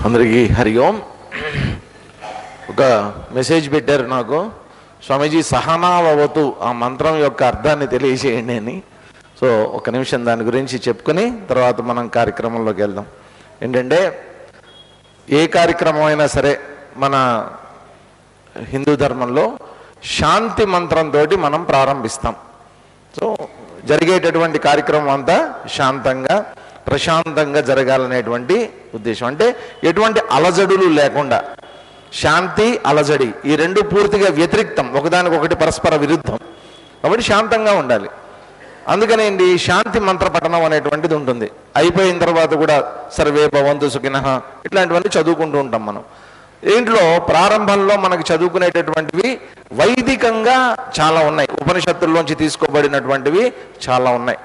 అందరికీ హరి ఓం. ఒక మెసేజ్ పెట్టారు నాకు, స్వామీజీ సహనావవతు ఆ మంత్రం యొక్క అర్థాన్ని తెలియజేయండి అని. సో ఒక నిమిషం దాని గురించి చెప్పుకొని తర్వాత మనం కార్యక్రమంలోకి వెళ్దాం. ఏంటంటే ఏ కార్యక్రమం అయినా సరే మన హిందూ ధర్మంలో శాంతి మంత్రంతో మనం ప్రారంభిస్తాం. సో జరిగేటటువంటి కార్యక్రమం అంతా శాంతంగా ప్రశాంతంగా జరగాలనేటువంటి ఉద్దేశం. అంటే ఎటువంటి అలజడులు లేకుండా, శాంతి అలజడి ఈ రెండు పూర్తిగా వ్యతిరిక్తం, ఒకదానికొకటి పరస్పర విరుద్ధం. కాబట్టి శాంతంగా ఉండాలి. అందుకనేంటి శాంతి మంత్ర పఠనం అనేటువంటిది ఉంటుంది. అయిపోయిన తర్వాత కూడా సర్వే భవంతు సుఖినః ఇట్లాంటివన్నీ చదువుకుంటూ ఉంటాం మనం. దీంట్లో ప్రారంభంలో మనకు చదువుకునేటటువంటివి వైదికంగా చాలా ఉన్నాయి, ఉపనిషత్తుల్లోంచి తీసుకోబడినటువంటివి చాలా ఉన్నాయి.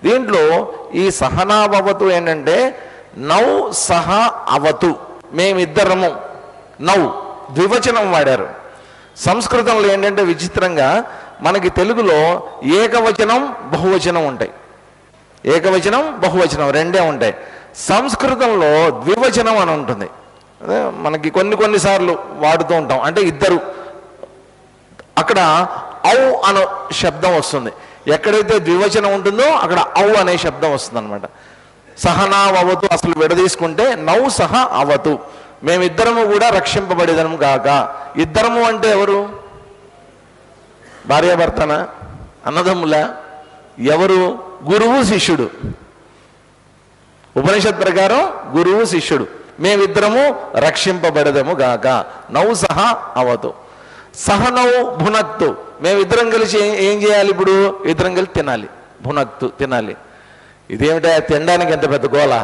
దీంట్లో ఈ సహనావవతు ఏంటంటే నౌ సహ అవతు, మేమిద్దరము. నౌ ద్వివచనం వాడారు. సంస్కృతంలో ఏంటంటే విచిత్రంగా మనకి తెలుగులో ఏకవచనం బహువచనం ఉంటాయి, ఏకవచనం బహువచనం రెండే ఉంటాయి. సంస్కృతంలో ద్వివచనం అని ఉంటుంది. అదే మనకి కొన్నిసార్లు వాడుతూ ఉంటాం. అంటే ఇద్దరు, అక్కడ ఔ అనే శబ్దం వస్తుంది. ఎక్కడైతే ద్వివచనం ఉంటుందో అక్కడ ఔ అనే శబ్దం వస్తుంది అనమాట. సహనావవతు అసలు విడదీసుకుంటే నౌ సహ అవతు, మేమిద్దరము కూడా రక్షింపబడేదము గాక. ఇద్దరము అంటే ఎవరు? భార్యాభర్తన, అన్నదమ్ముల, ఎవరు? గురువు శిష్యుడు. ఉపనిషత్ ప్రకారం గురువు శిష్యుడు. మేమిద్దరము రక్షింపబడదము గాక. నౌ సహ అవతు. సహనౌ భునక్తు, మేమిద్దరం కలిసి ఏం చేయాలి? ఇప్పుడు ఇద్దరం కలిసి తినాలి. భునక్తు తినాలి. ఇదేమిటా తినడానికి ఎంత పెద్ద గోల?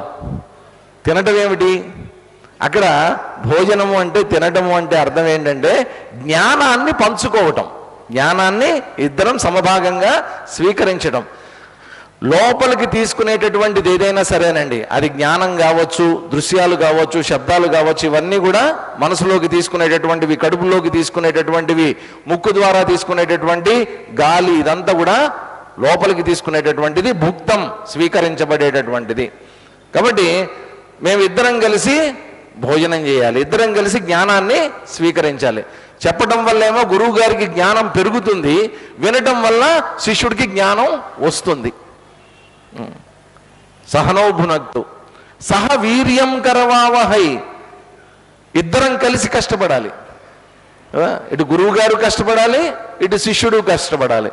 తినటం ఏమిటి? అక్కడ భోజనము అంటే, తినటము అంటే అర్థం ఏంటంటే జ్ఞానాన్ని పంచుకోవటం, జ్ఞానాన్ని ఇద్దరం సమభాగంగా స్వీకరించడం. లోపలికి తీసుకునేటటువంటిది ఏదైనా సరేనండి, అది జ్ఞానం కావచ్చు, దృశ్యాలు కావచ్చు, శబ్దాలు కావచ్చు, ఇవన్నీ కూడా మనసులోకి తీసుకునేటటువంటివి, కడుపులోకి తీసుకునేటటువంటివి, ముక్కు ద్వారా తీసుకునేటటువంటి గాలి, ఇదంతా కూడా లోపలికి తీసుకునేటటువంటిది, భుక్తం స్వీకరించబడేటటువంటిది. కాబట్టి మేమిద్దరం కలిసి భోజనం చేయాలి, ఇద్దరం కలిసి జ్ఞానాన్ని స్వీకరించాలి. చెప్పడం వల్ల ఏమో గురువు గారికి జ్ఞానం పెరుగుతుంది, వినటం వల్ల శిష్యుడికి జ్ఞానం వస్తుంది. సహనౌ భునక్తు సహ వీర్యం కరవావహై, ఇద్దరం కలిసి కష్టపడాలి. ఇటు గురువు గారు కష్టపడాలి, ఇటు శిష్యుడు కష్టపడాలి.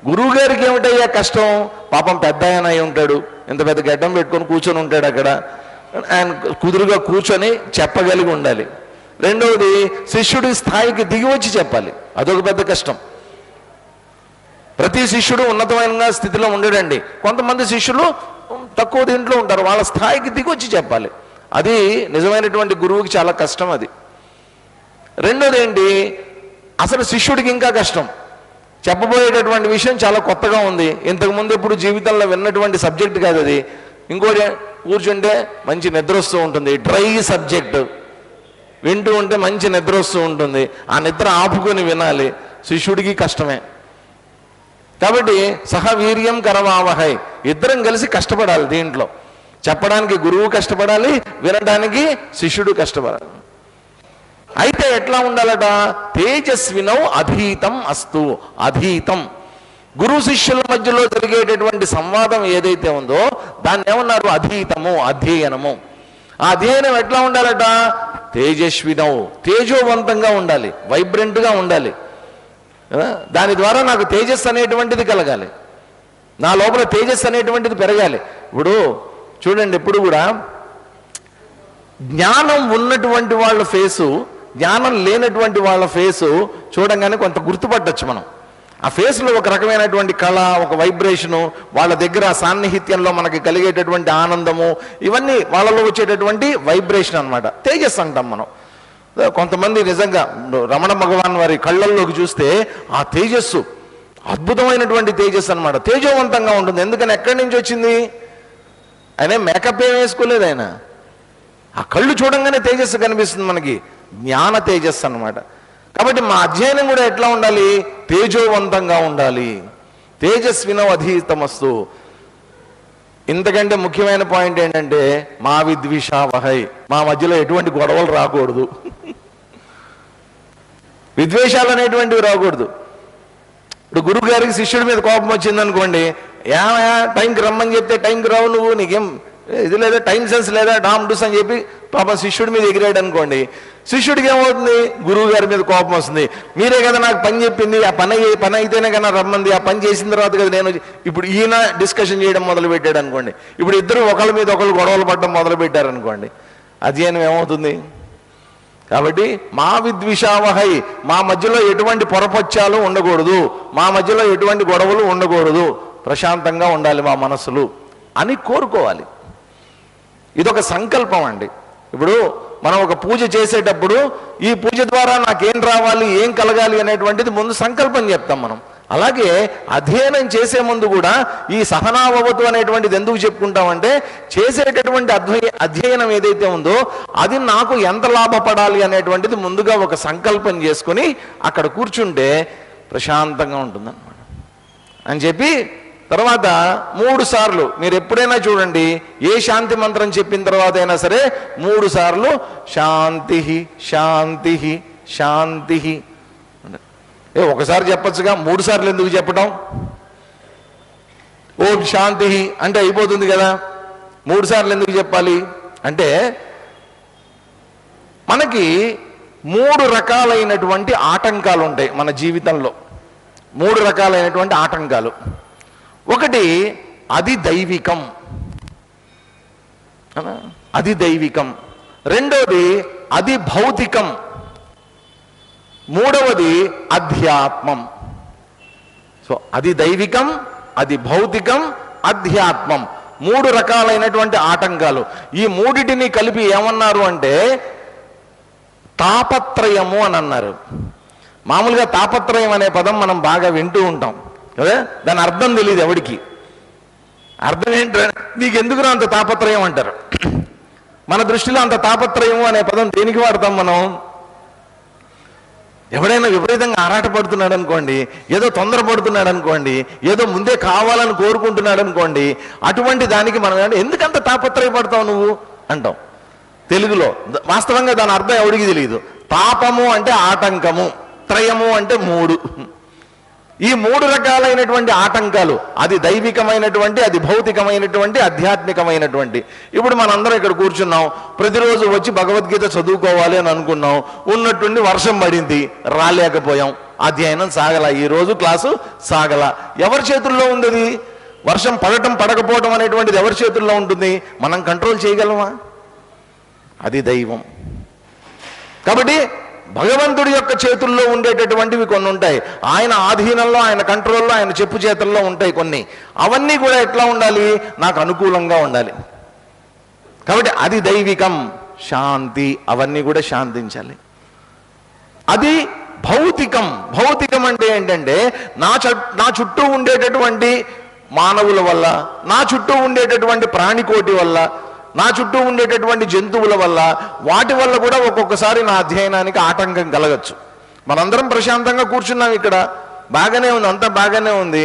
గురువు గారికి ఏమిటయ్యా కష్టం? పాపం పెద్ద ఆయన అయి ఉంటాడు, ఇంత పెద్ద గడ్డం పెట్టుకొని కూర్చొని ఉంటాడు. అక్కడ ఆయన కుదురుగా కూర్చొని చెప్పగలిగి ఉండాలి. రెండవది శిష్యుడి స్థాయికి దిగి వచ్చి చెప్పాలి, అదొక పెద్ద కష్టం. ప్రతి శిష్యుడు ఉన్నతమైన స్థితిలో ఉండడండి. కొంతమంది శిష్యులు తక్కువ దీంట్లో ఉంటారు, వాళ్ళ స్థాయికి దిగొచ్చి చెప్పాలి. అది నిజమైనటువంటి గురువుకి చాలా కష్టం అది. రెండోది ఏంటి? అసలు శిష్యుడికి ఇంకా కష్టం. చెప్పబోయేటటువంటి విషయం చాలా కొత్తగా ఉంది, ఇంతకుముందు ఎప్పుడు జీవితంలో విన్నటువంటి సబ్జెక్ట్ కాదు అది. ఇంకోటి కూర్చుంటే మంచి నిద్ర వస్తూ ఉంటుంది, డ్రై సబ్జెక్టు వింటూ ఉంటే మంచి నిద్ర వస్తూ ఉంటుంది. ఆ నిద్ర ఆపుకొని వినాలి, శిష్యుడికి కష్టమే. కాబట్టి సహవీర్యం కరవావహై, ఇద్దరం కలిసి కష్టపడాలి. దీంట్లో చెప్పడానికి గురువు కష్టపడాలి, వినడానికి శిష్యుడు కష్టపడాలి. అయితే ఎట్లా ఉండాలట? తేజస్వినౌ అధీతం అస్తు. అధీతం, గురు శిష్యుల మధ్యలో జరిగేటటువంటి సంవాదం ఏదైతే ఉందో దాన్ని ఏమన్నారు? అధీతము, అధ్యయనము. ఆ అధ్యయనం ఎట్లా ఉండాలట? తేజస్వినౌ, తేజోవంతంగా ఉండాలి, వైబ్రెంట్గా ఉండాలి. దాని ద్వారా నాకు తేజస్సు అనేటువంటిది కలగాలి, నా లోపల తేజస్సు అనేటువంటిది పెరగాలి. ఇప్పుడు చూడండి, ఎప్పుడు కూడా జ్ఞానం ఉన్నటువంటి వాళ్ళ ఫేసు, జ్ఞానం లేనటువంటి వాళ్ళ ఫేసు చూడంగానే కొంత గుర్తుపట్టచ్చు మనం. ఆ ఫేస్లో ఒక రకమైనటువంటి కళ, ఒక వైబ్రేషను, వాళ్ళ దగ్గర సాన్నిహిత్యంలో మనకి కలిగేటటువంటి ఆనందము, ఇవన్నీ వాళ్ళలో వచ్చేటటువంటి వైబ్రేషన్ అనమాట, తేజస్సు అంటాం మనం. కొంతమంది నిజంగా రమణ భగవాన్ వారి కళ్ళల్లోకి చూస్తే ఆ తేజస్సు అద్భుతమైనటువంటి తేజస్సు అనమాట, తేజోవంతంగా ఉంటుంది. ఎందుకని? ఎక్కడి నుంచి వచ్చింది? ఆయన మేకప్ ఏం వేసుకోలేదు, ఆయన ఆ కళ్ళు చూడంగానే తేజస్సు కనిపిస్తుంది మనకి, జ్ఞాన తేజస్సు అనమాట. కాబట్టి మా అధ్యయనం కూడా ఎట్లా ఉండాలి? తేజోవంతంగా ఉండాలి. తేజస్వినో అధీతమస్తు. ఇంతకంటే ముఖ్యమైన పాయింట్ ఏంటంటే మా విద్విషావహై, మా మధ్యలో ఎటువంటి గొడవలు రాకూడదు. విద్వేషాలు అనేటువంటివి రాకూడదు. ఇప్పుడు గురువు గారికి శిష్యుడి మీద కోపం వచ్చిందనుకోండి, ఏమయ్యా టైంకి రమ్మని చెప్తే టైంకి రావు నువ్వు, నీకేం ఇది లేదా, టైం సెన్స్ లేదా, డామ్ డూస్ అని చెప్పి పాపం శిష్యుడి మీద ఎగిరాడు అనుకోండి, శిష్యుడికి ఏమవుతుంది, గురువు గారి మీద కోపం వస్తుంది. మీరే కదా నాకు పని చెప్పింది, ఆ పని అయితేనే కదా రమ్మంది, ఆ పని చేసిన తర్వాత కదా నేను. ఇప్పుడు ఈయన డిస్కషన్ చేయడం మొదలు పెట్టాడు అనుకోండి, ఇప్పుడు ఇద్దరు ఒకళ్ళ మీద ఒకళ్ళు గొడవలు పడడం మొదలు పెట్టారు అనుకోండి, అధ్యయనం ఏమవుతుంది? కాబట్టి మా విద్విషావహై, మా మధ్యలో ఎటువంటి పొరపచ్చాలు ఉండకూడదు, మా మధ్యలో ఎటువంటి గొడవలు ఉండకూడదు, ప్రశాంతంగా ఉండాలి మా మనసులు అని కోరుకోవాలి. ఇదొక సంకల్పం అండి. ఇప్పుడు మనం ఒక పూజ చేసేటప్పుడు ఈ పూజ ద్వారా నాకేం రావాలి, ఏం కలగాలి అనేటువంటిది ముందు సంకల్పం చెప్తాం మనం. అలాగే అధ్యయనం చేసే ముందు కూడా ఈ సహనావవతు అనేటువంటిది ఎందుకు చెప్పుకుంటామంటే, చేసేటటువంటి అధ్యయనం ఏదైతే ఉందో అది నాకు ఎంత లాభపడాలి అనేటువంటిది ముందుగా ఒక సంకల్పం చేసుకుని అక్కడ కూర్చుంటే ప్రశాంతంగా ఉంటుందన్నమాట అని చెప్పి, తర్వాత 3 సార్లు మీరు ఎప్పుడైనా చూడండి, ఏ శాంతి మంత్రం చెప్పిన తర్వాత అయినా సరే 3 సార్లు శాంతి శాంతి శాంతి. ఒకసారి చెప్పచ్చుగా, 3 సార్లు ఎందుకు చెప్పటం? ఓం శాంతి అంటే అయిపోతుంది కదా, 3 సార్లు ఎందుకు చెప్పాలి అంటే, మనకి 3 రకాలైనటువంటి ఆటంకాలు ఉంటాయి మన జీవితంలో. 3 రకాలైనటువంటి ఆటంకాలు. ఒకటి అది దైవికం, అది దైవికం. రెండోది అది భౌతికం. మూడవది అధ్యాత్మం. సో అది దైవికం, అది భౌతికం, అధ్యాత్మం, 3 రకాలైనటువంటి ఆటంకాలు. ఈ మూడిటిని కలిపి ఏమన్నారు అంటే తాపత్రయము అని అన్నారు. మామూలుగా తాపత్రయం అనే పదం మనం బాగా వింటూ ఉంటాం కదా, దాని అర్థం తెలియదు ఎవడికి. అర్థం ఏంటంటే నీకెందుకు అంత తాపత్రయం అంటారు. మన దృష్టిలో అంత తాపత్రయము అనే పదం దేనికి వాడతాం మనం? ఎవడైనా విపరీతంగా ఆరాటపడుతున్నాడు అనుకోండి, ఏదో తొందరపడుతున్నాడు అనుకోండి, ఏదో ముందే కావాలని కోరుకుంటున్నాడు అనుకోండి, అటువంటి దానికి మనం ఎందుకంత తాపత్రయపడతావు నువ్వు అంటాం తెలుగులో. వాస్తవంగా దాని అర్థం ఎవడికి తెలియదు. తాపము అంటే ఆటంకము, త్రయము అంటే 3. ఈ 3 రకాలైనటువంటి ఆటంకాలు, అది దైవికమైనటువంటి, అది భౌతికమైనటువంటి, ఆధ్యాత్మికమైనటువంటి. ఇప్పుడు మనందరం ఇక్కడ కూర్చున్నాం, ప్రతిరోజు వచ్చి భగవద్గీత చదువుకోవాలి అని అనుకున్నాం, ఉన్నట్టుండి వర్షం పడింది, రాలేకపోయాం, అధ్యయనం సాగల, ఈ రోజు క్లాసు సాగల. ఎవరి చేతుల్లో ఉంది అది? వర్షం పడటం పడకపోవటం అనేటువంటిది ఎవరి చేతుల్లో ఉంటుంది? మనం కంట్రోల్ చేయగలమా? అది దైవం. కాబట్టి భగవంతుడి యొక్క చేతుల్లో ఉండేటటువంటివి కొన్ని ఉంటాయి, ఆయన ఆధీనంలో, ఆయన కంట్రోల్లో, ఆయన చెప్పు చేతుల్లో ఉంటాయి కొన్ని. అవన్నీ కూడా ఎట్లా ఉండాలి? నాకు అనుకూలంగా ఉండాలి. కాబట్టి అది దైవికం, శాంతి, అవన్నీ కూడా శాంతించాలి. అది భౌతికం. భౌతికం అంటే ఏంటంటే నా చుట్టూ ఉండేటటువంటి మానవుల వల్ల, నా చుట్టూ ఉండేటటువంటి ప్రాణికోటి వల్ల, నా చుట్టూ ఉండేటటువంటి జంతువుల వల్ల, వాటి వల్ల కూడా ఒక్కొక్కసారి నా అధ్యయనానికి ఆటంకం కలగచ్చు. మనందరం ప్రశాంతంగా కూర్చున్నాం ఇక్కడ, బాగానే ఉంది, అంతా బాగానే ఉంది.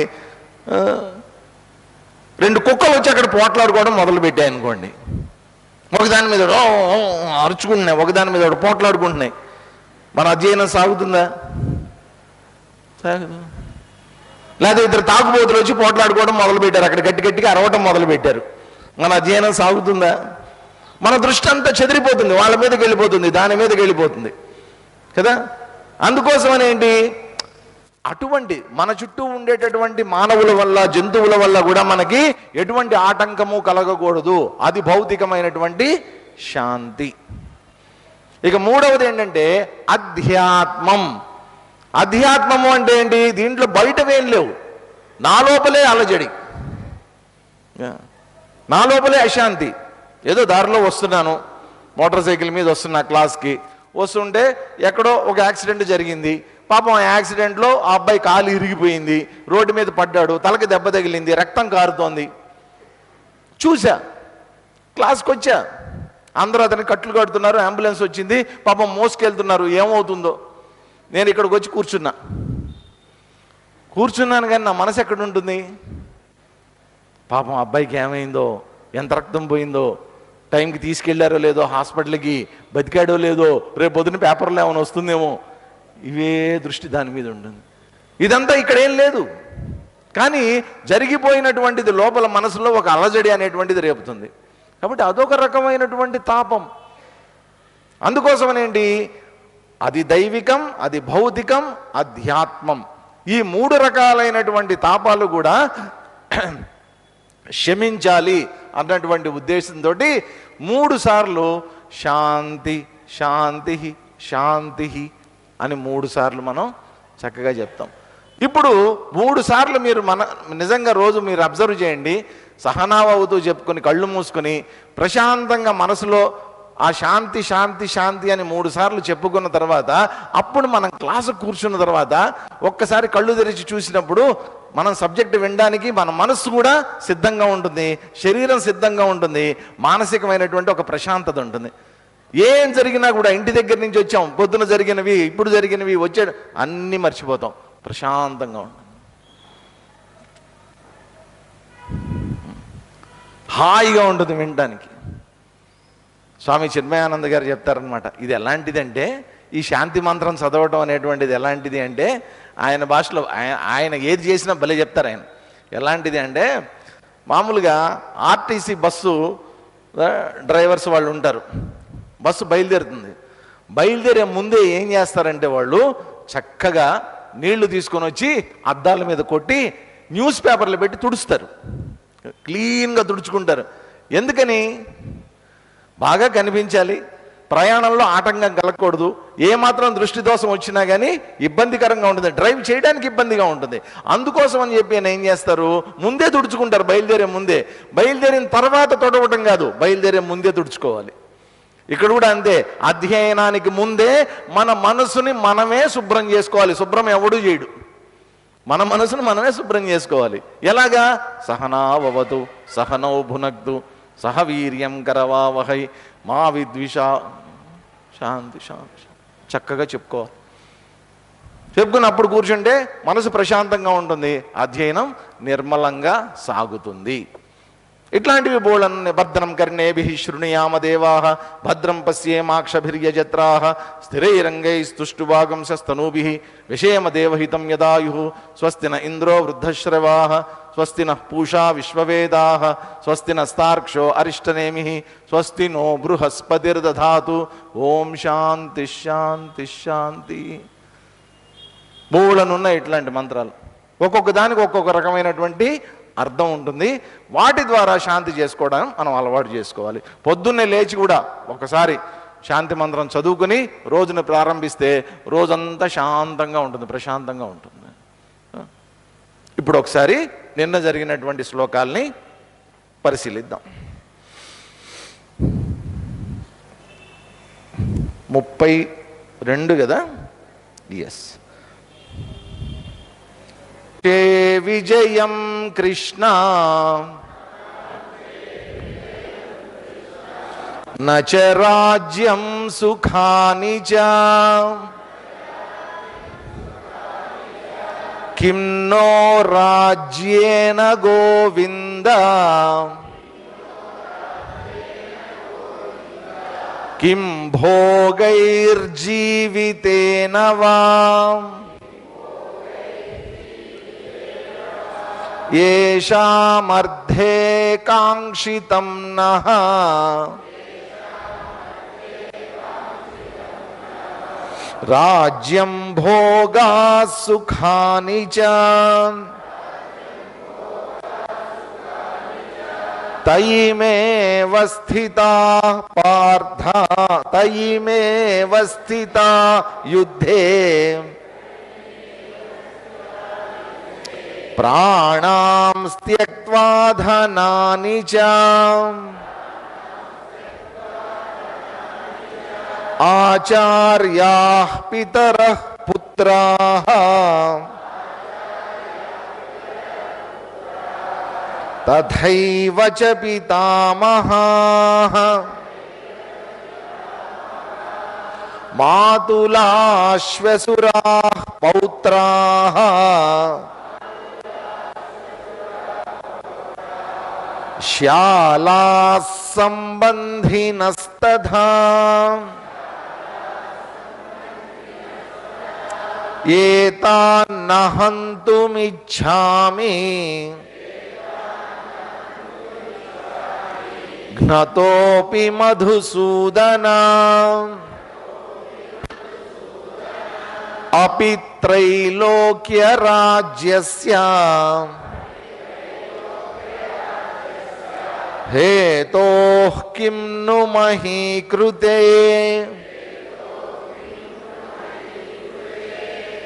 2 కుక్కలు వచ్చి అక్కడ పోట్లాడుకోవడం మొదలు పెట్టాయి అనుకోండి, ఒకదాని మీద అరుచుకుంటున్నాయి, ఒకదాని మీద పోట్లాడుకుంటున్నాయి, మన అధ్యయనం సాగుతుందా? సాగదు. లేదా 2 తాగుబోతులు వచ్చి పోట్లాడుకోవడం మొదలు పెట్టారు, అక్కడ గట్టి గట్టిగా అరవటం మొదలు పెట్టారు, మన అధ్యయనం సాగుతుందా? మన దృష్టి అంతా చెదిరిపోతుంది, వాళ్ళ మీదకి వెళ్ళిపోతుంది, దాని మీదకి వెళ్ళిపోతుంది కదా. అందుకోసమని ఏంటి, అటువంటి మన చుట్టూ ఉండేటటువంటి మానవుల వల్ల, జంతువుల వల్ల కూడా మనకి ఎటువంటి ఆటంకము కలగకూడదు. అది భౌతికమైనటువంటి శాంతి. ఇక మూడవది ఏంటంటే అధ్యాత్మం. అధ్యాత్మము అంటే ఏంటి? దీంట్లో బయటవేం లేవు, నా లోపలే అలజడి, నా లోపలే అశాంతి. ఏదో దారిలో వస్తున్నాను, మోటార్ సైకిల్ మీద వస్తున్నా, క్లాస్కి వస్తుంటే ఎక్కడో ఒక యాక్సిడెంట్ జరిగింది. పాపం ఆ యాక్సిడెంట్లో ఆ అబ్బాయి కాలు ఇరిగిపోయింది, రోడ్డు మీద పడ్డాడు, తలకి దెబ్బ తగిలింది, రక్తం కారుతోంది. చూసా, క్లాస్కి వచ్చా, అందరూ అతనికి కట్లు కడుతున్నారు, అంబులెన్స్ వచ్చింది, పాపం మోసుకెళ్తున్నారు, ఏమవుతుందో. నేను ఇక్కడికి వచ్చి కూర్చున్నాను కానీ నా మనసు ఎక్కడ ఉంటుంది? పాపం అబ్బాయికి ఏమైందో, ఎంత రక్తం పోయిందో, టైంకి తీసుకెళ్లారో లేదో హాస్పిటల్కి, బతికాడో లేదో, రేపు పొద్దున పేపర్లో ఏమైనా వస్తుందేమో, ఇవే దృష్టి దాని మీద ఉంటుంది. ఇదంతా ఇక్కడేం లేదు, కానీ జరిగిపోయినటువంటిది లోపల మనసులో ఒక అలజడి అనేటువంటిది రేపుతుంది. కాబట్టి అదొక రకమైనటువంటి తాపం. అందుకోసమనేంటి, అది దైవికం, అది భౌతికం, అధ్యాత్మం, ఈ 3 రకాలైనటువంటి తాపాలు కూడా శమించాలి అన్నటువంటి ఉద్దేశంతో 3 సార్లు శాంతి శాంతి శాంతి అని 3 సార్లు మనం చక్కగా చెప్తాం. ఇప్పుడు 3 సార్లు మీరు నిజంగా రోజు మీరు అబ్జర్వ్ చేయండి. సహనావవుతూ చెప్పుకొని కళ్ళు మూసుకొని ప్రశాంతంగా మనసులో ఆ శాంతి శాంతి శాంతి అని 3 సార్లు చెప్పుకున్న తర్వాత, అప్పుడు మనం క్లాసు కూర్చున్న తర్వాత ఒక్కసారి కళ్ళు తెరిచి చూసినప్పుడు మనం సబ్జెక్ట్ వినడానికి మన మనస్సు కూడా సిద్ధంగా ఉంటుంది, శరీరం సిద్ధంగా ఉంటుంది, మానసికమైనటువంటి ఒక ప్రశాంతత ఉంటుంది. ఏం జరిగినా కూడా ఇంటి దగ్గర నుంచి వచ్చాం, పొద్దున జరిగినవి ఇప్పుడు జరిగినవి వచ్చాడు అన్నీ మర్చిపోతాం, ప్రశాంతంగా ఉంటుంది, హాయిగా ఉంటుంది వినడానికి. స్వామి చిన్మయానంద గారు చెప్తారనమాట, ఇది ఎలాంటిదంటే, ఈ శాంతి మంత్రం చదవటం అనేటువంటిది ఎలాంటిది అంటే, ఆయన భాషలో ఆయన ఏది చేసినా భలే చెప్తారు ఆయన. ఎలాంటిది అంటే, మామూలుగా ఆర్టీసీ బస్సు డ్రైవర్స్ వాళ్ళు ఉంటారు, బస్సు బయలుదేరుతుంది, బయలుదేరే ముందే ఏం చేస్తారంటే వాళ్ళు చక్కగా నీళ్లు తీసుకొని వచ్చి అద్దాల మీద కొట్టి న్యూస్ పేపర్లు పెట్టి తుడుస్తారు, క్లీన్గా తుడుచుకుంటారు. ఎందుకని? బాగా కనిపించాలి, ప్రయాణంలో ఆటంకం కలగకూడదు, ఏమాత్రం దృష్టి దోషం వచ్చినా కానీ ఇబ్బందికరంగా ఉంటుంది, డ్రైవ్ చేయడానికి ఇబ్బందిగా ఉంటుంది. అందుకోసం అని చెప్పి ఆయన ఏం చేస్తారు, ముందే తుడుచుకుంటారు, బయలుదేరే ముందే. బయలుదేరిన తర్వాత తొడవటం కాదు, బయలుదేరే ముందే తుడుచుకోవాలి. ఇక్కడ కూడా అంతే, అధ్యయనానికి ముందే మన మనసుని మనమే శుభ్రం చేసుకోవాలి. శుభ్రం ఎవడూ చేయడు, మన మనసును మనమే శుభ్రం చేసుకోవాలి. ఎలాగా? సహనావవతు సహనౌ భునక్తు సహ వీర్యం కరవావహై మా విద్విషా శాంతి శాంతి చక్కగా చెప్పుకోవాలి. చెప్పుకున్నప్పుడు కూర్చుంటే మనసు ప్రశాంతంగా ఉంటుంది, అధ్యయనం నిర్మలంగా సాగుతుంది. ఇట్లాంటివి బోళన్ని భద్రం కర్ణేభిః శృణుయామ దేవాః భద్రం పశ్యేమాక్షభిర్యజత్రాః స్థిరైరంగైస్తుష్టువాగంసస్తనూభిః విషేమ దేవహితం యదాయుః స్వస్తి న ఇంద్రో వృద్ధశ్రవాః స్వస్తి నః పూషా విశ్వవేదాః స్వస్తి నస్తార్క్ష్యో అరిష్టనేమిః స్వస్తి నో బృహస్పతిర్దధాతు. ఓం శాంతి శాంతి శాంతి. బోళనున్న ఇట్లాంటి మంత్రాలు, ఒక్కొక్క దానికి ఒక్కొక్క రకమైనటువంటి అర్థం ఉంటుంది. వాటి ద్వారా శాంతి చేసుకోవడం మనం అలవాటు చేసుకోవాలి. పొద్దున్నే లేచి కూడా ఒకసారి శాంతి మంత్రం చదువుకుని రోజును ప్రారంభిస్తే రోజంతా శాంతంగా ఉంటుంది, ప్రశాంతంగా ఉంటుంది. ఇప్పుడు ఒకసారి నిన్న జరిగినటువంటి శ్లోకాల్ని పరిశీలిద్దాం. 32 కదా? ఎస్. విజయం కృష్ణ నచ రాజ్యం సుఖాని చ కిం నో రాజ్యేన గోవింద కిం భోగైర్జీవితేన వా ఏషామర్థే కాంక్షితం నః రాజ్యం భోగా సుఖాని చ తయిమేవ స్థితాః పార్థ తయిమేవ స్థితా యుద్ధే ప్రాణాం త్యక్త్వా ధనాని చ ఆచార్యాః పితరః పుత్రాః తథైవ చ పితామహాః మాతులాశ్వశురాః పౌత్రాః శ్యాలా సంబంధినస్తథా ఏతాన్న హంతుమిచ్ఛామి ఘ్నతోపి మధుసూదన అపి త్రైలోక్య రాజ్యస్య హేతోః కిం ను మహీకృతే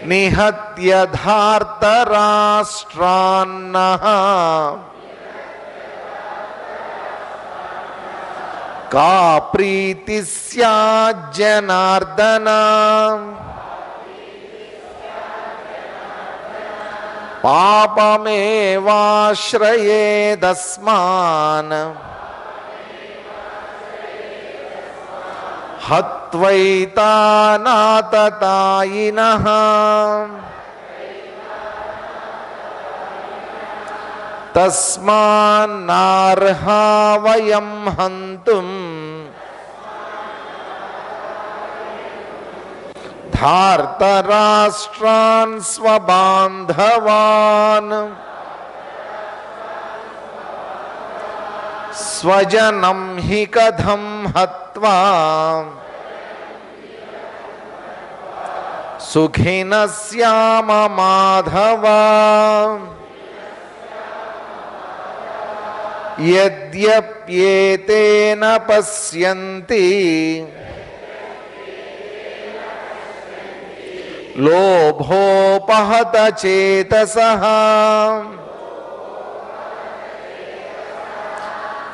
నిహత్య ధార్తరాష్ట్రాన్నః కా ప్రీతి స్యాత్ జనార్దన పాపమేవాశ్రయేదస్మాన్ హత్వైతానాతతాయినః తస్మాన్నార్హా వయం హంతుం ధార్తరాష్ట్రాన్ స్వబాంధవాన్ స్వజనం హి కథం హత్వా సుఖినః స్యామ మాధవ యద్యప్యేతేన పశ్యంతి లోభోపహత చేతసః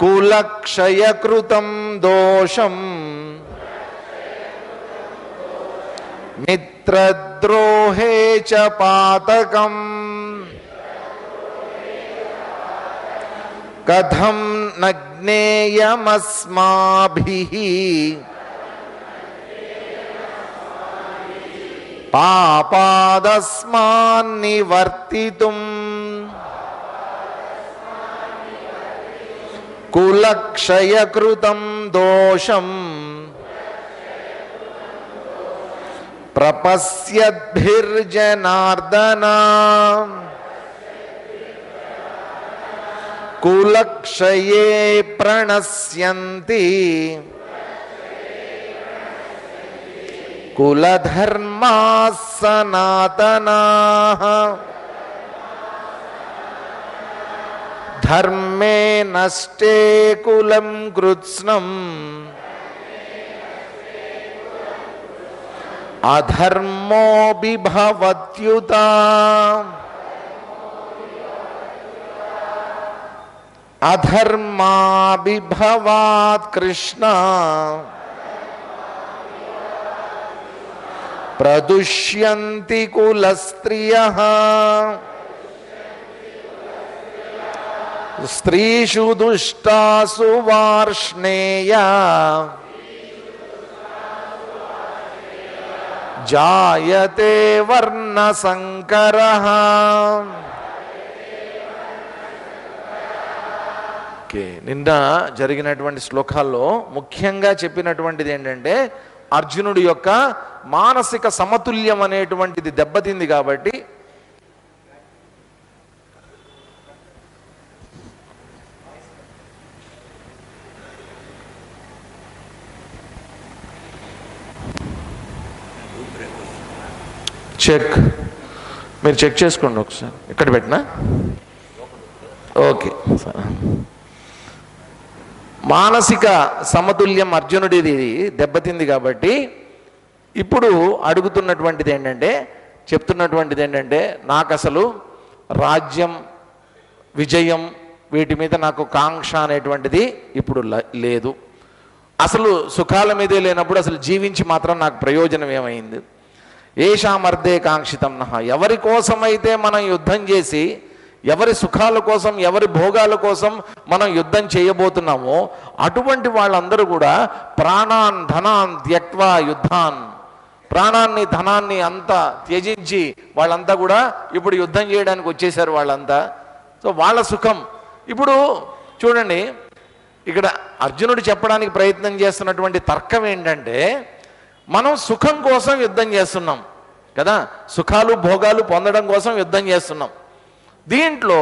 కులక్షయకృతం దోషం మిత్రద్రోహే చ పాతకం కథం న జ్ఞేయమస్మాభిః పాపాదస్మాన్నివర్తితుం కులక్షయకృతం దోషం ప్రపశ్యద్భిర్జనార్దన కులక్షయే ప్రణశ్యంతి కులధర్మాః సనాతనాః ధర్మే నష్టే కులం కృత్స్నం అధర్మో బిభవత్యుత అధర్మాభిభవాత్ కృష్ణ ప్రదుష్యంతి కులస్త్రియః స్త్రీషు దుష్టాసు వార్ష్ణేయ జాయతే వర్ణసంకరః. నిన్న జరిగినటువంటి శ్లోకాల్లో ముఖ్యంగా చెప్పినటువంటిది ఏంటంటే అర్జునుడి యొక్క మానసిక సమతుల్యం అనేటువంటిది దెబ్బతింది కాబట్టి చెక్ మీరు చెక్ చేసుకోండి ఒకసారి. ఇక్కడ పెట్టినా ఓకే. మానసిక సమతుల్యం అర్జునుడిది దెబ్బతింది కాబట్టి ఇప్పుడు అడుగుతున్నటువంటిది ఏంటంటే చెప్తున్నటువంటిది ఏంటంటే నాకు అసలు రాజ్యం విజయం వీటి మీద నాకు కాంక్ష అనేటువంటిది ఇప్పుడు లేదు. అసలు సుఖాల మీదే లేనప్పుడు అసలు జీవించి మాత్రం నాకు ప్రయోజనం ఏమైంది? ఏషామర్దే కాంక్షితం నః. ఎవరి కోసమైతే మనం యుద్ధం చేసి ఎవరి సుఖాల కోసం ఎవరి భోగాల కోసం మనం యుద్ధం చేయబోతున్నామో అటువంటి వాళ్ళందరూ కూడా ప్రాణాన్ ధనాన్ త్యక్వా యుద్ధాన్, ప్రాణాన్ని ధనాన్ని అంతా త్యజించి వాళ్ళంతా కూడా ఇప్పుడు యుద్ధం చేయడానికి వచ్చేసారు వాళ్ళంతా. సో వాళ్ళ సుఖం ఇప్పుడు చూడండి, ఇక్కడ అర్జునుడు చెప్పడానికి ప్రయత్నం చేస్తున్నటువంటి తర్కం ఏంటంటే, మనం సుఖం కోసం యుద్ధం చేస్తున్నాం కదా, సుఖాలు భోగాలు పొందడం కోసం యుద్ధం చేస్తున్నాం. దీంట్లో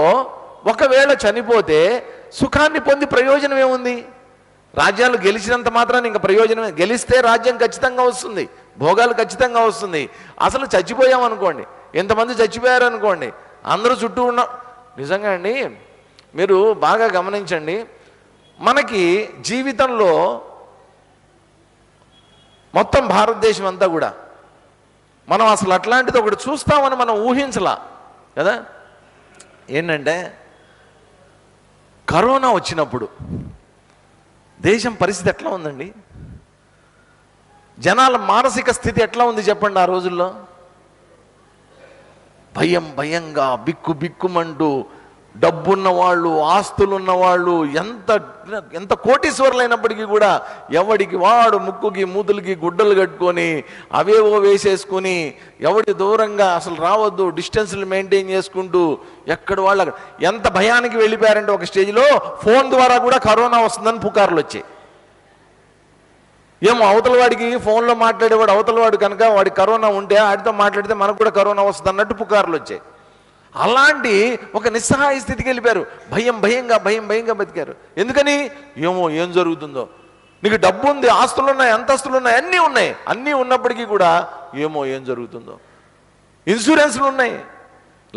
ఒకవేళ చనిపోతే సుఖాన్ని పొంది ప్రయోజనం ఏముంది? రాజ్యాలు గెలిచినంత మాత్రాన్ని ఇంకా ప్రయోజనమే. గెలిస్తే రాజ్యం ఖచ్చితంగా వస్తుంది, భోగాలు ఖచ్చితంగా వస్తుంది. అసలు చచ్చిపోయామనుకోండి, ఎంతమంది చచ్చిపోయారు అనుకోండి, అందరూ చుట్టూ ఉన్న నిజంగా అండి మీరు బాగా గమనించండి, మనకి జీవితంలో మొత్తం భారతదేశం అంతా కూడా మనం అసలు అట్లాంటిది ఒకటి చూస్తామని మనం ఊహించలా కదా. ఏంటంటే కరోనా వచ్చినప్పుడు దేశం పరిస్థితి ఎట్లా ఉందండి? జనాల మానసిక స్థితి ఎట్లా ఉంది చెప్పండి? ఆ రోజుల్లో భయంగా బిక్కు బిక్కుమంటూ, డబ్బున్న వాళ్ళు, ఆస్తులున్న వాళ్ళు, ఎంత కోటీశ్వరులైనప్పటికీ కూడా ఎవడికి వాడు ముక్కుకి మూతులకి గుడ్డలు కట్టుకొని అవేవో వేసేసుకొని ఎవడి దూరంగా అసలు రావద్దు, డిస్టెన్స్లు మెయింటైన్ చేసుకుంటూ ఎక్కడ వాళ్ళు ఎంత భయానికి వెళ్ళిపోయారంటే ఒక స్టేజ్లో ఫోన్ ద్వారా కూడా కరోనా వస్తుందని పుకార్లు వచ్చాయి. ఏమో అవతల వాడికి ఫోన్లో మాట్లాడేవాడు అవతల వాడు కనుక వాడికి కరోనా ఉంటే ఆడితో మాట్లాడితే మనకు కూడా కరోనా వస్తుంది అన్నట్టు పుకార్లు వచ్చాయి. అలాంటి ఒక నిస్సహాయ స్థితికి వెళ్ళిపోయారు. భయంగా బతికారు. ఎందుకని? ఏమో ఏం జరుగుతుందో. నీకు డబ్బు ఉంది, ఆస్తులు ఉన్నాయి, అంతస్తులు ఉన్నాయి, అన్నీ ఉన్నాయి, అన్నీ ఉన్నప్పటికీ కూడా ఏమో ఏం జరుగుతుందో. ఇన్సూరెన్స్లు ఉన్నాయి,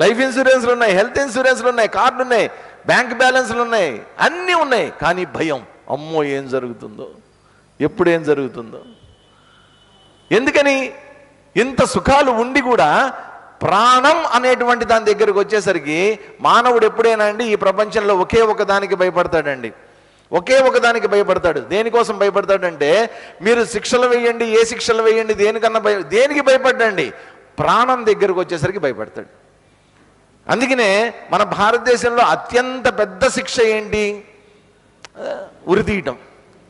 లైఫ్ ఇన్సూరెన్స్లు ఉన్నాయి, హెల్త్ ఇన్సూరెన్స్లు ఉన్నాయి, కార్డులు ఉన్నాయి, బ్యాంక్ బ్యాలెన్స్లు ఉన్నాయి, అన్నీ ఉన్నాయి. కానీ భయం, అమ్మో ఏం జరుగుతుందో, ఎప్పుడు ఏం జరుగుతుందో. ఎందుకని? ఇంత సుఖాలు ఉండి కూడా ప్రాణం అనేటువంటి దాని దగ్గరకు వచ్చేసరికి మానవుడు ఎప్పుడైనా అండి ఈ ప్రపంచంలో ఒకే ఒక దానికి భయపడతాడండి. ఒకే ఒక దానికి భయపడతాడు. దేనికోసం భయపడతాడంటే, మీరు శిక్షలు వేయండి, ఏ శిక్షలు వేయండి, దేనికన్నా దేనికి భయపడ్డండి? ప్రాణం దగ్గరకు వచ్చేసరికి భయపడతాడు. అందుకనే మన భారతదేశంలో అత్యంత పెద్ద శిక్ష ఏంటి? ఉరి తీయటం.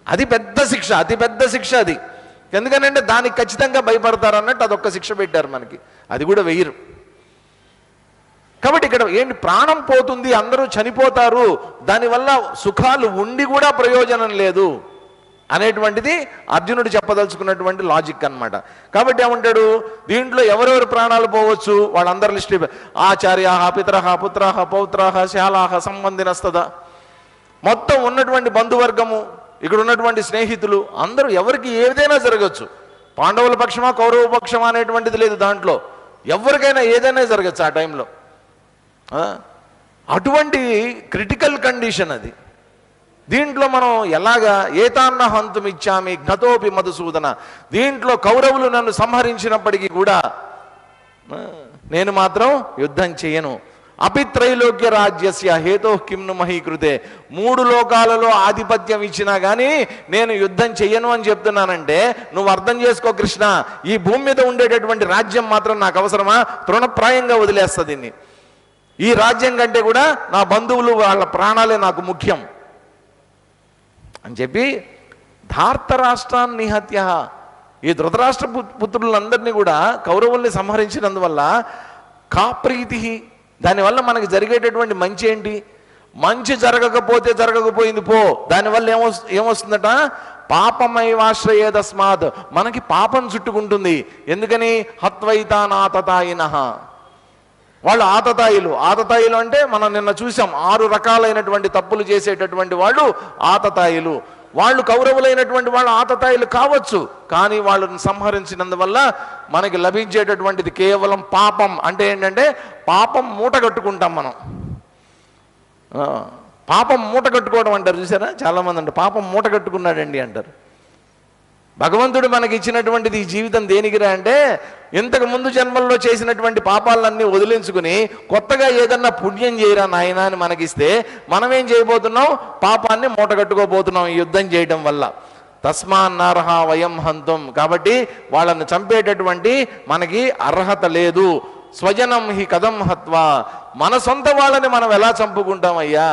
అది పెద్ద శిక్ష, అతి పెద్ద శిక్ష అది. ఎందుకనంటే దానికి ఖచ్చితంగా భయపడతారు అన్నట్టు అదొక్క శిక్ష పెట్టారు మనకి, అది కూడా వెయ్యరు. కాబట్టి ఇక్కడ ఏంటి? ప్రాణం పోతుంది, అందరూ చనిపోతారు, దానివల్ల సుఖాలు ఉండి కూడా ప్రయోజనం లేదు అనేటువంటిది అర్జునుడు చెప్పదలుచుకున్నటువంటి లాజిక్ అన్నమాట. కాబట్టి ఏమంటాడు? దీంట్లో ఎవరెవరు ప్రాణాలు పోవచ్చు వాళ్ళందరి లిస్ట్, ఆచార్యాహ పితరహ పుత్రహ పౌత్రహ శాలాహ సంబంధినస్తదా, మొత్తం ఉన్నటువంటి బంధువర్గము, ఇక్కడ ఉన్నటువంటి స్నేహితులు అందరూ ఎవరికి ఏదైనా జరగచ్చు. పాండవుల పక్షమా కౌరవ పక్షమా అనేటువంటిది లేదు దాంట్లో, ఎవరికైనా ఏదైనా జరగచ్చు ఆ టైంలో. అటువంటి క్రిటికల్ కండిషన్ అది. దీంట్లో మనం ఎలాగా ఏతాన్న హంతుమిచ్చామి ఘతోపి మధుసూదన, దీంట్లో కౌరవులు నన్ను సంహరించినప్పటికీ కూడా నేను మాత్రం యుద్ధం చేయను. అపిత్రైలోక్య రాజ్యస్య హేతో కిమ్ను మహీకృతే, 3 లోకాలలో ఆధిపత్యం ఇచ్చినా కానీ నేను యుద్ధం చెయ్యను అని చెప్తున్నానంటే నువ్వు అర్థం చేసుకో కృష్ణ, ఈ భూమి మీద ఉండేటటువంటి రాజ్యం మాత్రం నాకు అవసరమా? తృణప్రాయంగా వదిలేస్తా దీన్ని. ఈ రాజ్యం కంటే కూడా నా బంధువులు వాళ్ళ ప్రాణాలే నాకు ముఖ్యం అని చెప్పి ధార్తరాష్ట్రాన్ని నిహత్య, ఈ ధృతరాష్ట్ర పుత్రులందరినీ కూడా కౌరవుల్ని సంహరించినందువల్ల కాప్రీతి, దానివల్ల మనకి జరిగేటటువంటి మంచి ఏంటి? మంచి జరగకపోతే జరగకపోయింది పో, దానివల్ల ఏమొస్తుందట? పాపమైవాశ్రయేదస్మాత్, మనకి పాపం చుట్టుకుంటుంది. ఎందుకని? హత్వైతానాతతాయినః, వాళ్ళు ఆతతాయిలు అంటే మనం నిన్న చూసాం 6 రకాలైనటువంటి తప్పులు చేసేటటువంటి వాళ్ళు ఆతతాయిలు. వాళ్ళు కౌరవులైనటువంటి వాళ్ళు ఆతతాయిలు కావచ్చు, కానీ వాళ్ళని సంహరించినందువల్ల మనకి లభించేటటువంటిది కేవలం పాపం. అంటే ఏంటంటే పాపం మూట కట్టుకుంటాం మనం. పాపం మూట కట్టుకోవడం అంటారు చూసారా, చాలామంది అంటారు పాపం మూట కట్టుకున్నాడండి అంటారు. భగవంతుడు మనకి ఇచ్చినటువంటిది ఈ జీవితం దేనికిరా అంటే, ఇంతకు ముందు జన్మల్లో చేసినటువంటి పాపాలన్నీ వదిలించుకుని కొత్తగా ఏదన్నా పుణ్యం చేయరా నాయనా అని మనకిస్తే మనం ఏం చేయబోతున్నాం? పాపాన్ని మూటగట్టుకోబోతున్నాం ఈ యుద్ధం చేయడం వల్ల. తస్మాన్నర్హ వయం హంతుం, కాబట్టి వాళ్ళని చంపేటటువంటి మనకి అర్హత లేదు. స్వజనం హి కథం హత్వా, మన సొంత వాళ్ళని మనం ఎలా చంపుకుంటామయ్యా?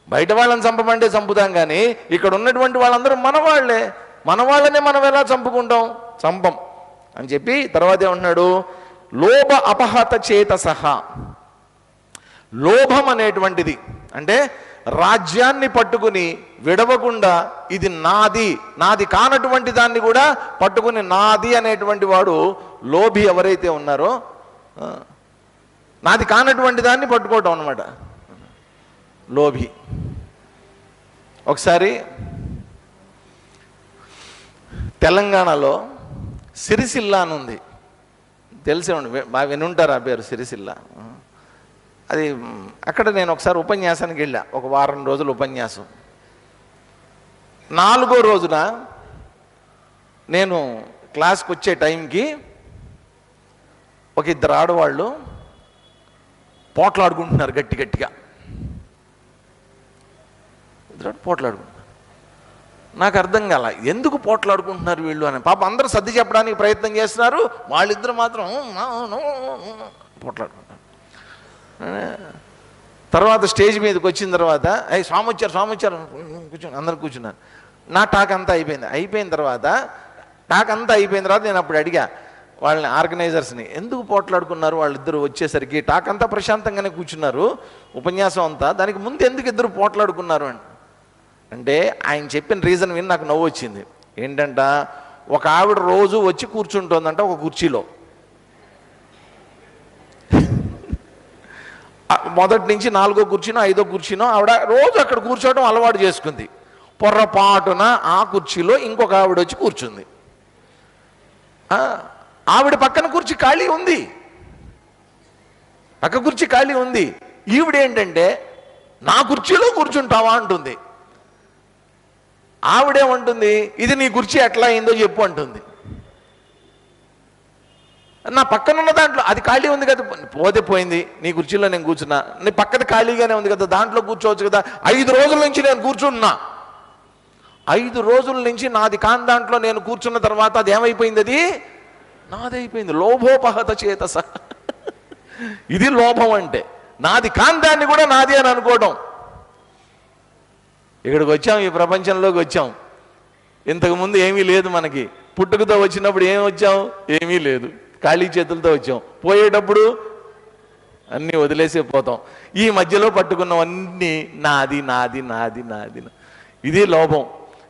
బయట వాళ్ళని చంపమంటే చంపుతాం, కానీ ఇక్కడ ఉన్నటువంటి వాళ్ళందరూ మన వాళ్ళనే మనం ఎలా చంపుకుంటాం? చంపం అని చెప్పి తర్వాత ఏమంటున్నాడు? లోభ అపహత చేతసహ, లోభం అనేటువంటిది అంటే రాజ్యాన్ని పట్టుకుని విడవకుండా ఇది నాది, నాది కానటువంటి దాన్ని కూడా పట్టుకుని నాది అనేటువంటి వాడు లోభి ఎవరైతే ఉన్నారో, నాది కానటువంటి దాన్ని పట్టుకోవటం అన్నమాట లోభి. ఒకసారి తెలంగాణలో సిరిసిల్ల అని ఉంది, తెలిసే ఉండి బాగా వినుంటారు ఆ పేరు సిరిసిల్ల. అది అక్కడ నేను ఒకసారి ఉపన్యాసానికి వెళ్ళా, ఒక వారం రోజులు ఉపన్యాసం. 4వ రోజున నేను క్లాస్కి వచ్చే టైంకి ఒక 2 ఆడవాళ్ళు పోట్లాడుకుంటున్నారు గట్టి గట్టిగా. 2 పోట్లాడుకుంటున్నారు. నాకు అర్థం కాల ఎందుకు పోట్లాడుకుంటున్నారు వీళ్ళు అని. పాప అందరూ సర్ది చెప్పడానికి ప్రయత్నం చేస్తున్నారు, వాళ్ళిద్దరు మాత్రం పోట్లాడుకుంటున్నారు. తర్వాత స్టేజ్ మీదకి వచ్చిన తర్వాత స్వామి వచ్చారు కూర్చొని అందరు కూర్చున్నారు. నా టాక్ అంతా అయిపోయిన తర్వాత నేను అప్పుడు అడిగా వాళ్ళని, ఆర్గనైజర్స్ని, ఎందుకు పోట్లాడుకున్నారు వాళ్ళిద్దరు వచ్చేసరికి? టాక్ అంతా ప్రశాంతంగానే కూర్చున్నారు, ఉపన్యాసం అంతా, దానికి ముందు ఎందుకు ఇద్దరు పోట్లాడుకున్నారు అంటే ఆయన చెప్పిన రీజన్ విని నాకు నవ్వు వచ్చింది. ఏంటంట, ఒక ఆవిడ రోజు వచ్చి కూర్చుంటుందంట ఒక కుర్చీలో, మొదటి నుంచి 4వ కుర్చీనో 5వ కుర్చీనో ఆవిడ రోజు అక్కడ కూర్చోవడం అలవాటు చేసుకుంది. పొర్రపాటున ఆ కుర్చీలో ఇంకొక ఆవిడ వచ్చి కూర్చుంది. ఆవిడ పక్కన కుర్చీ ఖాళీ ఉంది, పక్క కుర్చీ ఖాళీ ఉంది. ఈవిడేంటంటే నా కుర్చీలో కూర్చుంటావా అంటుంది. ఆవిడేమంటుంది, ఇది నీ కుర్చీ ఎట్లా అయిందో చెప్పు అంటుంది. నా పక్కనున్న దాంట్లో అది ఖాళీ ఉంది కదా, పోతే పోయింది, నీ కుర్చీలో నేను కూర్చున్నా, నీ పక్కన ఖాళీగానే ఉంది కదా, దాంట్లో కూర్చోవచ్చు కదా. 5 రోజుల నుంచి నేను కూర్చున్నా, 5 రోజుల నుంచి నాది కాని దాంట్లో నేను కూర్చున్న తర్వాత అది ఏమైపోయింది, అది నాదైపోయింది. లోభోపహత చేతస. ఇది లోభం అంటే, నాది కాని దాన్ని కూడా నాది అని అనుకోవడం. ఇక్కడికి వచ్చాం, ఈ ప్రపంచంలోకి వచ్చాం. ఇంతకుముందు ఏమీ లేదు మనకి. పుట్టుకతో వచ్చినప్పుడు ఏమి వచ్చాం, ఏమీ లేదు, ఖాళీ చేతులతో వచ్చాం. పోయేటప్పుడు అన్నీ వదిలేసే పోతాం. ఈ మధ్యలో పట్టుకున్నవన్నీ నాది నాది నాది నాది. ఇది లోభం.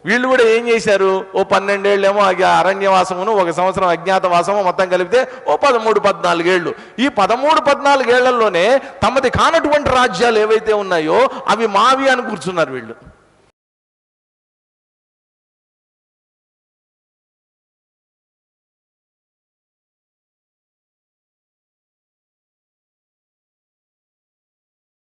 వీళ్ళు కూడా ఏం చేశారు, ఓ 12 ఏళ్ళేమో అరణ్యవాసమును, 1 సంవత్సరం అజ్ఞాతవాసము, మొత్తం కలిపితే ఓ 13-14 ఏళ్ళు. ఈ 13-14 ఏళ్లలోనే తమది కానటువంటి రాజ్యాలు ఏవైతే ఉన్నాయో అవి మావి అని కూర్చున్నారు వీళ్ళు.